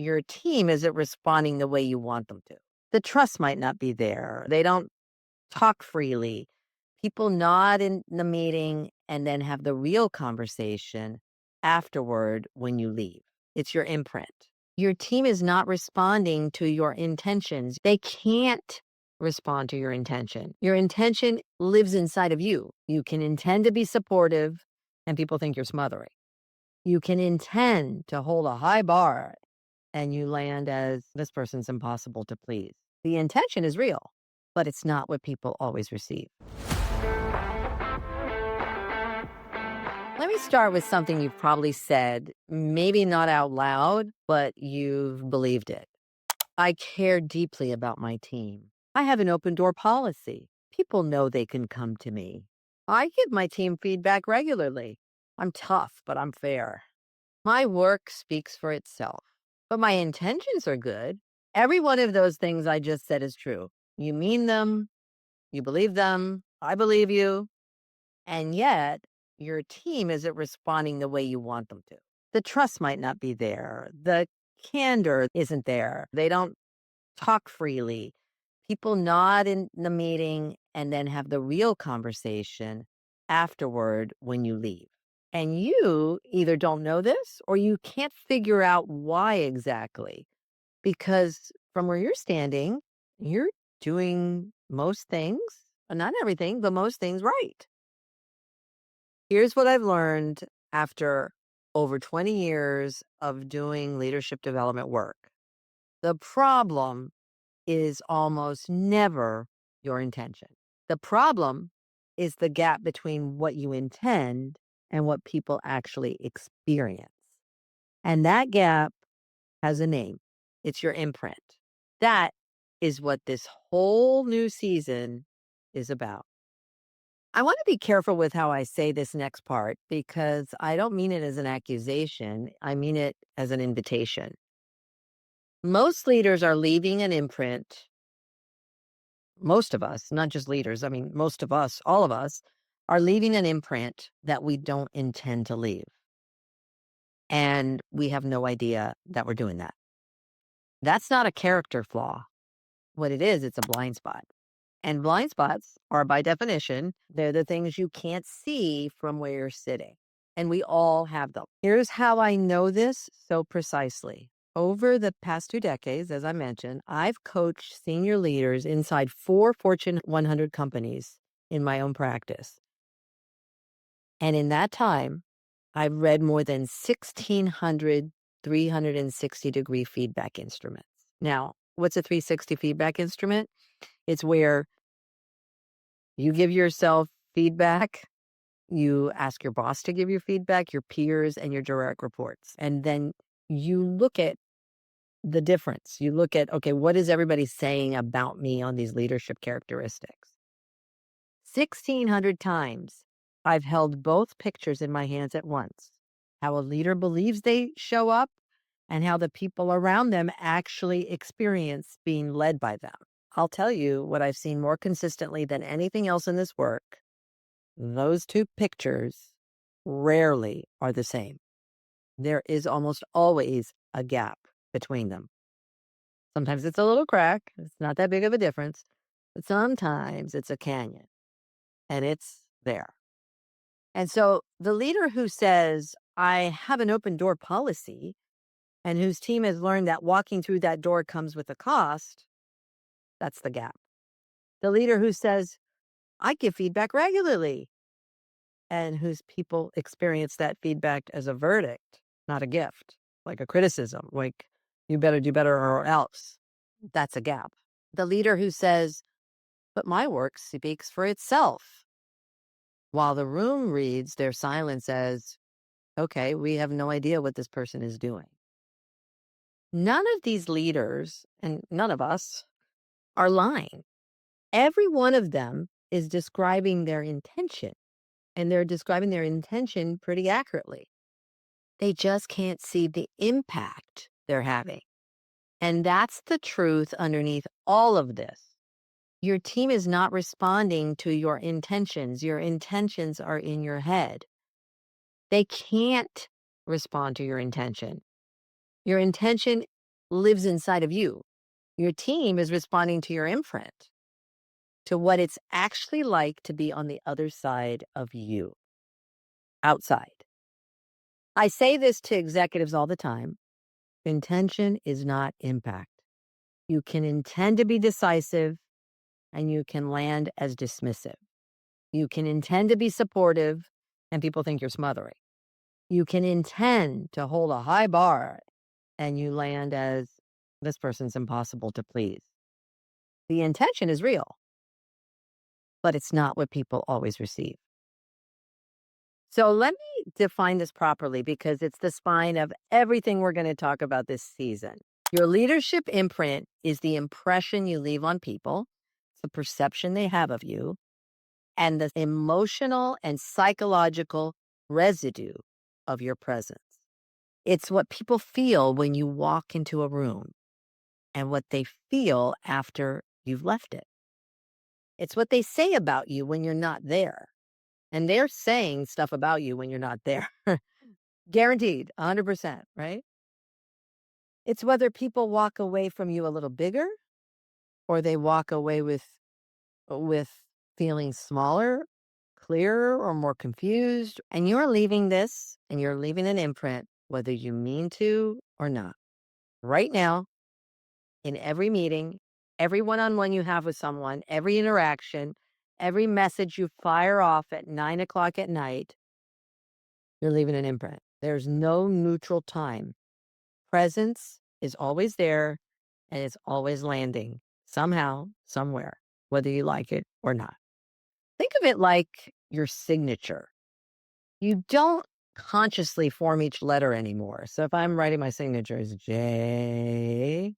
your team isn't responding the way you want them to. The trust might not be there. They don't talk freely. People nod in the meeting and then have the real conversation afterward when you leave. It's your imprint. Your team is not responding to your intentions. They can't respond to your intention. Your intention lives inside of you. You can intend to be supportive and people think you're smothering. You can intend to hold a high bar and you land as this person's impossible to please. The intention is real, but it's not what people always receive. Let me start with something you've probably said, maybe not out loud, but you've believed it. I care deeply about my team. I have an open door policy. People know they can come to me. I give my team feedback regularly. I'm tough, but I'm fair. My work speaks for itself, but my intentions are good. Every one of those things I just said is true. You mean them, you believe them, I believe you, and yet your team isn't responding the way you want them to. The trust might not be there. The candor isn't there. They don't talk freely. People nod in the meeting and then have the real conversation afterward when you leave. And you either don't know this or you can't figure out why exactly. Because from where you're standing, you're doing most things, not everything, but most things right. Here's what I've learned after over 20 years of doing leadership development work. The problem is almost never your intention. The problem is the gap between what you intend and what people actually experience. And that gap has a name. It's your imprint. That is what this whole new season is about. I want to be careful with how I say this next part because I don't mean it as an accusation. I mean it as an invitation. Most leaders are leaving an imprint. Most of us, not just leaders, I mean, most of us, all of us, are leaving an imprint that we don't intend to leave. And we have no idea that we're doing that. That's not a character flaw. What it is, it's a blind spot. And blind spots are, by definition, they're the things you can't see from where you're sitting. And we all have them. Here's how I know this so precisely. Over the past 2 decades, as I mentioned, I've coached senior leaders inside 4 Fortune 100 companies in my own practice. And in that time, I've read more than 1,600 360-degree feedback instruments. Now, what's a 360 feedback instrument? It's where you give yourself feedback, you ask your boss to give you feedback, your peers, and your direct reports. And then you look at the difference. You look at, okay, what is everybody saying about me on these leadership characteristics? 1,600 times I've held both pictures in my hands at once. How a leader believes they show up and how the people around them actually experience being led by them. I'll tell you what I've seen more consistently than anything else in this work. Those two pictures rarely are the same. There is almost always a gap between them. Sometimes it's a little crack. It's not that big of a difference. But sometimes it's a canyon and it's there. And so the leader who says, I have an open door policy and whose team has learned that walking through that door comes with a cost, that's the gap. The leader who says, I give feedback regularly and whose people experience that feedback as a verdict, not a gift, like a criticism, like you better do better or else. That's a gap. The leader who says, but my work speaks for itself, while the room reads their silence as, okay, we have no idea what this person is doing. None of these leaders, and none of us, are lying. Every one of them is describing their intention, and they're describing their intention pretty accurately. They just can't see the impact they're having. And that's the truth underneath all of this. Your team is not responding to your intentions. Your intentions are in your head. They can't respond to your intention. Your intention lives inside of you. Your team is responding to your imprint, to what it's actually like to be on the other side of you, outside. I say this to executives all the time. Intention is not impact. You can intend to be decisive and you can land as dismissive. You can intend to be supportive and people think you're smothering. You can intend to hold a high bar and you land as this person's impossible to please. The intention is real, but it's not what people always receive. So let me define this properly because it's the spine of everything we're going to talk about this season. Your leadership imprint is the impression you leave on people, it's the perception they have of you, and the emotional and psychological residue of your presence. It's what people feel when you walk into a room and what they feel after you've left it. It's what they say about you when you're not there. And they're saying stuff about you when you're not there. Guaranteed, 100%, right? It's whether people walk away from you a little bigger or they walk away with feeling smaller, clearer, or more confused. And you're leaving this and you're leaving an imprint, whether you mean to or not. Right now, in every meeting, every one on one you have with someone, every interaction, every message you fire off at 9 o'clock at night, you're leaving an imprint. There's no neutral time. Presence is always there and it's always landing somehow, somewhere, whether you like it or not. Think of it like your signature. You don't consciously form each letter anymore. So if I'm writing my signature as J,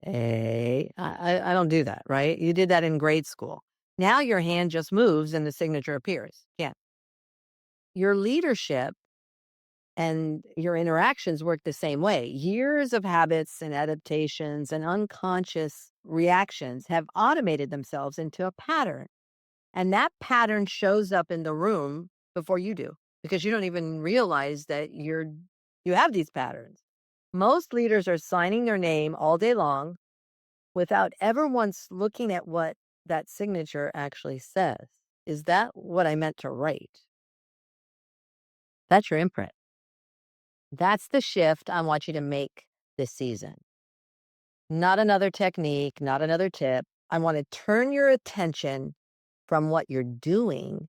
A, I don't do that, right? You did that in grade school. Now your hand just moves and the signature appears. Yeah. Your leadership and your interactions work the same way. Years of habits and adaptations and unconscious reactions have automated themselves into a pattern. And that pattern shows up in the room before you do because you don't even realize that you have these patterns. Most leaders are signing their name all day long without ever once looking at what that signature actually says. Is that what I meant to write? That's your imprint. That's the shift I want you to make this season. Not another technique, not another tip. I want to turn your attention from what you're doing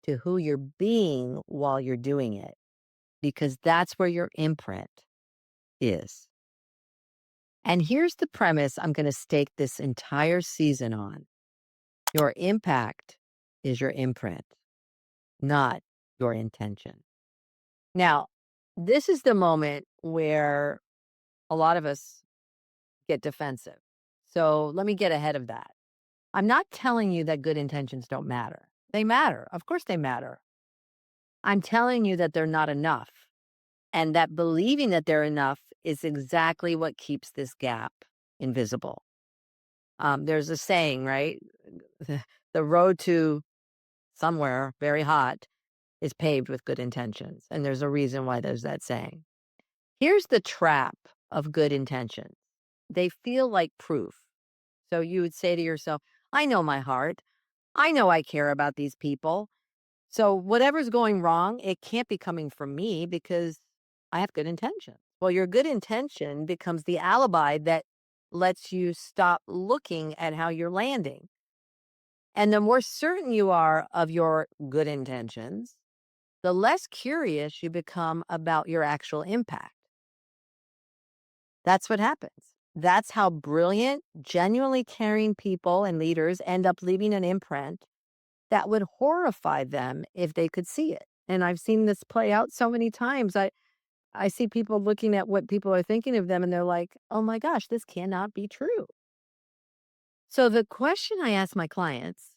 to who you're being while you're doing it, because that's where your imprint is. And here's the premise I'm going to stake this entire season on. Your impact is your imprint, not your intention. Now, this is the moment where a lot of us get defensive. So let me get ahead of that. I'm not telling you that good intentions don't matter. They matter. Of course, they matter. I'm telling you that they're not enough. And that believing that they're enough is exactly what keeps this gap invisible. There's a saying, right? The road to somewhere very hot is paved with good intentions. And there's a reason why there's that saying. Here's the trap of good intentions. They feel like proof. So you would say to yourself, I know my heart. I know I care about these people. So whatever's going wrong, it can't be coming from me because I have good intention. Well, your good intention becomes the alibi that lets you stop looking at how you're landing. And the more certain you are of your good intentions, the less curious you become about your actual impact. That's what happens. That's how brilliant, genuinely caring people and leaders end up leaving an imprint that would horrify them if they could see it. And I've seen this play out so many times. I see people looking at what people are thinking of them and they're like, "Oh my gosh, this cannot be true." So the question I ask my clients,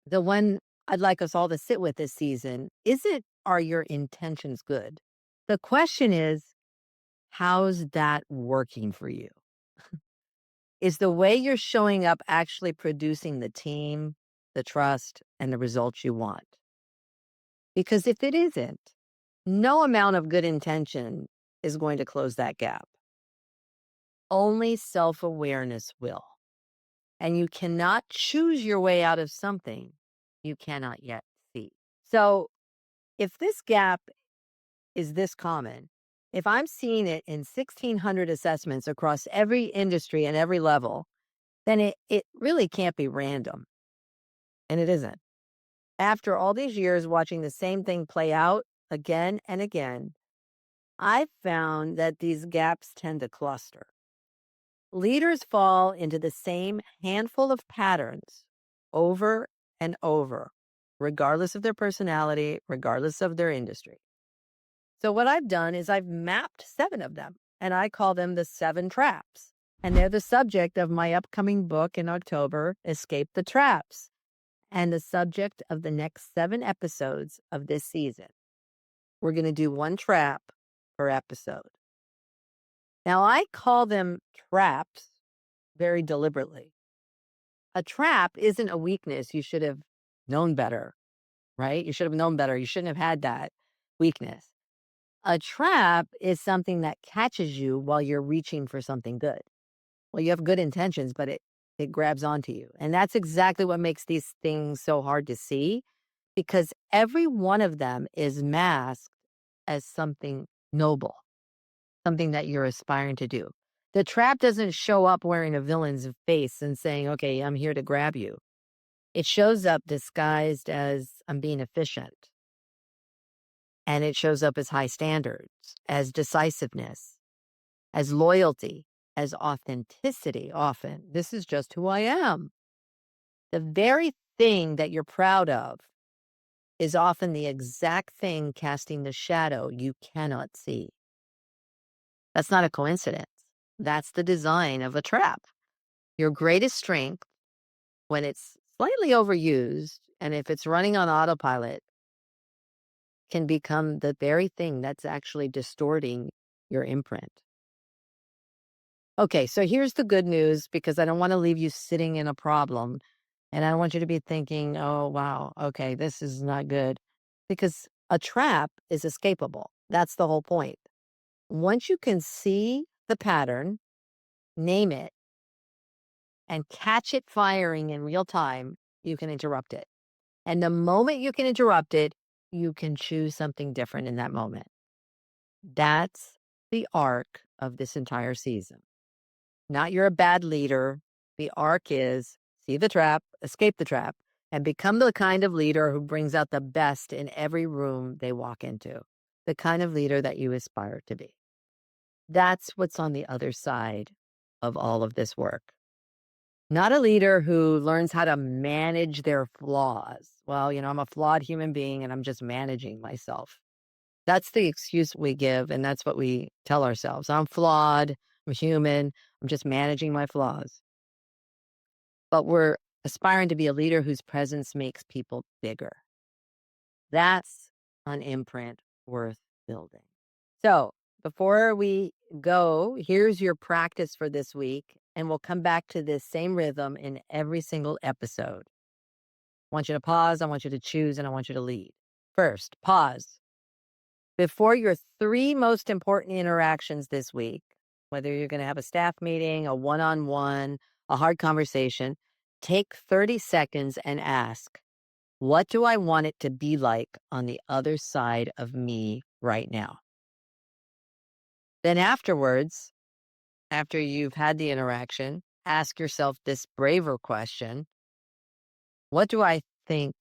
the one I'd like us all to sit with this season, are your intentions good? The question is, how's that working for you? Is the way you're showing up actually producing the team, the trust, and the results you want? Because if it isn't, no amount of good intention is going to close that gap. Only self-awareness will. And you cannot choose your way out of something you cannot yet see. So, if this gap is this common, if I'm seeing it in 1,600 assessments across every industry and every level, then it really can't be random. And it isn't. After all these years watching the same thing play out again and again, I've found that these gaps tend to cluster. Leaders fall into the same handful of patterns over and over, regardless of their personality, regardless of their industry. So, what I've done is I've mapped 7 of them, and I call them the 7 traps. And they're the subject of my upcoming book in October, Escape the Traps, and the subject of the next 7 episodes of this season. We're going to do 1 trap per episode. Now, I call them traps very deliberately. A trap isn't a weakness. You should have known better, right? You should have known better. You shouldn't have had that weakness. A trap is something that catches you while you're reaching for something good. Well, you have good intentions, but it grabs onto you. And that's exactly what makes these things so hard to see, because every one of them is masked as something noble, something that you're aspiring to do. The trap doesn't show up wearing a villain's face and saying, okay, I'm here to grab you. It shows up disguised as I'm being efficient. And it shows up as high standards, as decisiveness, as loyalty, as authenticity often. This is just who I am. The very thing that you're proud of is often the exact thing casting the shadow you cannot see. That's not a coincidence. That's the design of a trap. Your greatest strength, when it's slightly overused, and if it's running on autopilot, can become the very thing that's actually distorting your imprint. Okay, so here's the good news, because I don't want to leave you sitting in a problem. And I don't want you to be thinking, oh, wow, okay, this is not good. Because a trap is escapable. That's the whole point. Once you can see the pattern, name it, and catch it firing in real time, you can interrupt it. And the moment you can interrupt it, you can choose something different in that moment. That's the arc of this entire season. Not you're a bad leader. The arc is see the trap, escape the trap, and become the kind of leader who brings out the best in every room they walk into. The kind of leader that you aspire to be. That's what's on the other side of all of this work. Not a leader who learns how to manage their flaws. Well, I'm a flawed human being and I'm just managing myself. That's the excuse we give, and that's what we tell ourselves. I'm flawed, I'm human, I'm just managing my flaws. But we're aspiring to be a leader whose presence makes people bigger. That's an imprint worth building. So, before we go, here's your practice for this week, and we'll come back to this same rhythm in every single episode. I want you to pause, I want you to choose, and I want you to lead. First, pause. Before your 3 most important interactions this week, whether you're going to have a staff meeting, a one-on-one, a hard conversation, take 30 seconds and ask, what do I want it to be like on the other side of me right now? Then afterwards, after you've had the interaction, ask yourself this braver question. What do I think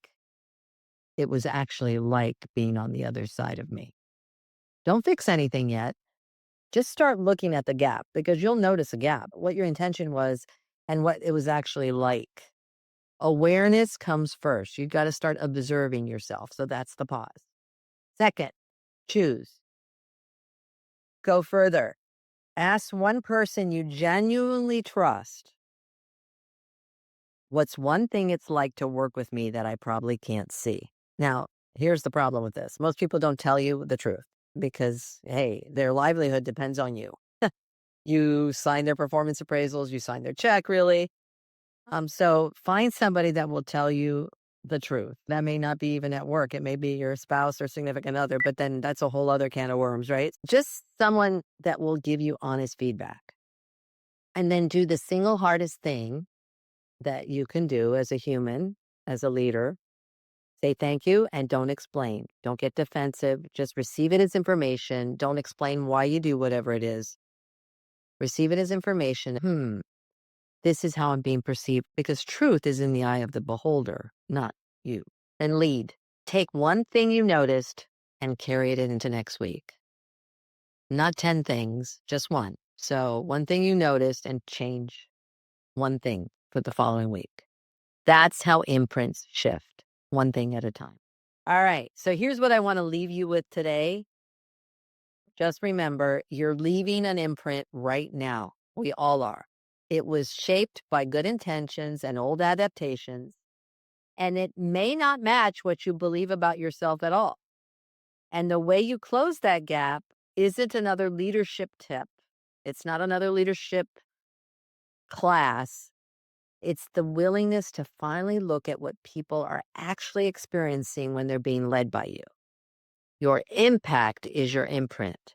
it was actually like being on the other side of me? Don't fix anything yet. Just start looking at the gap, because you'll notice a gap, what your intention was and what it was actually like. Awareness comes first. You've got to start observing yourself. So that's the pause. Second, choose. Go further. Ask one person you genuinely trust, what's one thing it's like to work with me that I probably can't see? Now, here's the problem with this. Most people don't tell you the truth because, hey, their livelihood depends on you. You sign their performance appraisals, you sign their check, really. So find somebody that will tell you the truth. That may not be even at work. It may be your spouse or significant other, but then that's a whole other can of worms, right? Just someone that will give you honest feedback. And then do the single hardest thing that you can do as a human, as a leader. Say thank you and don't explain. Don't get defensive. Just receive it as information. Don't explain why you do whatever it is. Receive it as information. This is how I'm being perceived, because truth is in the eye of the beholder, not you. And lead. Take one thing you noticed and carry it into next week. Not 10 things, just one. So one thing you noticed and change one thing for the following week. That's how imprints shift, one thing at a time. All right. So here's what I want to leave you with today. Just remember, you're leaving an imprint right now. We all are. It was shaped by good intentions and old adaptations, and it may not match what you believe about yourself at all. And the way you close that gap isn't another leadership tip. It's not another leadership class. It's the willingness to finally look at what people are actually experiencing when they're being led by you. Your impact is your imprint,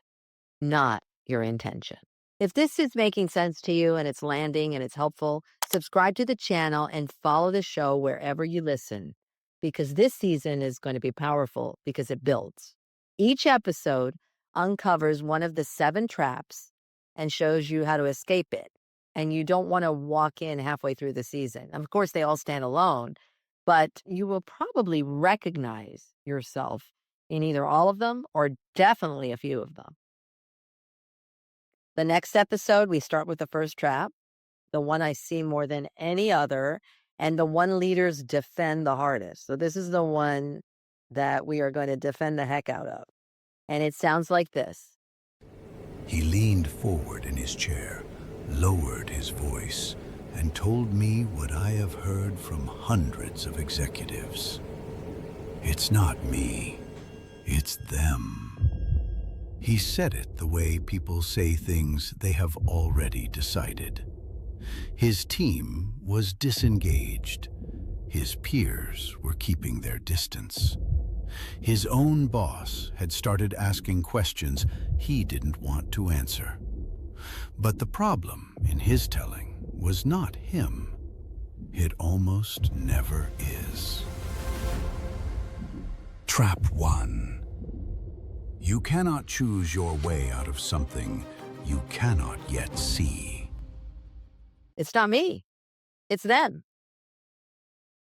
not your intention. If this is making sense to you and it's landing and it's helpful, subscribe to the channel and follow the show wherever you listen, because this season is going to be powerful because it builds. Each episode uncovers one of the 7 traps and shows you how to escape it. And you don't want to walk in halfway through the season. Of course, they all stand alone, but you will probably recognize yourself in either all of them or definitely a few of them. The next episode, we start with the first trap, the one I see more than any other, and the one leaders defend the hardest. So this is the one that we are going to defend the heck out of. And it sounds like this. He leaned forward in his chair, lowered his voice, and told me what I have heard from hundreds of executives. It's not me, it's them. He said it the way people say things they have already decided. His team was disengaged. His peers were keeping their distance. His own boss had started asking questions he didn't want to answer. But the problem in his telling was not him. It almost never is. Trap 1. You cannot choose your way out of something you cannot yet see. It's not me, it's them.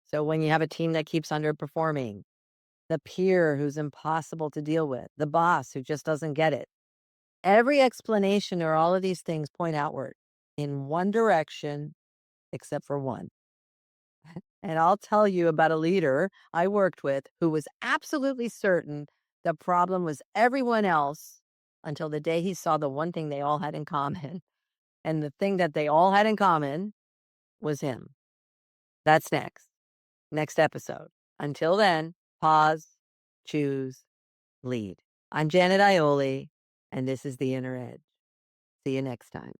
So when you have a team that keeps underperforming, the peer who's impossible to deal with, the boss who just doesn't get it, every explanation or all of these things point outward in one direction, except for one. And I'll tell you about a leader I worked with who was absolutely certain the problem was everyone else until the day he saw the one thing they all had in common. And the thing that they all had in common was him. That's next episode. Until then, pause, choose, lead. I'm Janet Ioli, and this is The Inner Edge. See you next time.